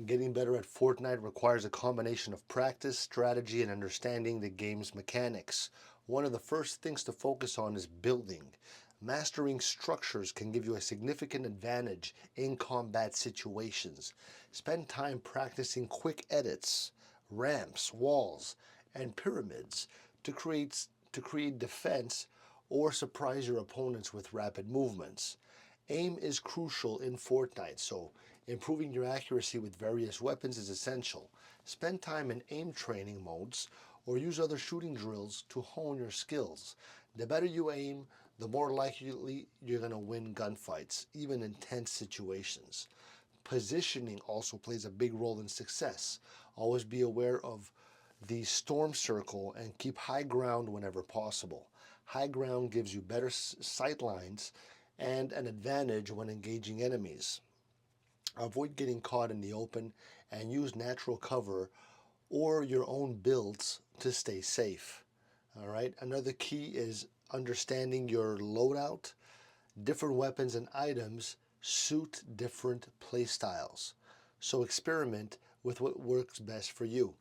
Getting better at Fortnite requires a combination of practice, strategy, and understanding the game's mechanics. One of the first things to focus on is building. Mastering structures can give you a significant advantage in combat situations. Spend time practicing quick edits, ramps, walls, and pyramids to create defense or surprise your opponents with rapid movements. Aim is crucial in Fortnite, so improving your accuracy with various weapons is essential. Spend time in aim training modes or use other shooting drills to hone your skills. The better you aim, the more likely you're going to win gunfights, even in tense situations. Positioning also plays a big role in success. Always be aware of the storm circle and keep high ground whenever possible. High ground gives you better sightlines and an advantage when engaging enemies. Avoid getting caught in the open and use natural cover or your own builds to stay safe. All right. Another key is understanding your loadout. Different weapons and items suit different playstyles. So experiment with what works best for you.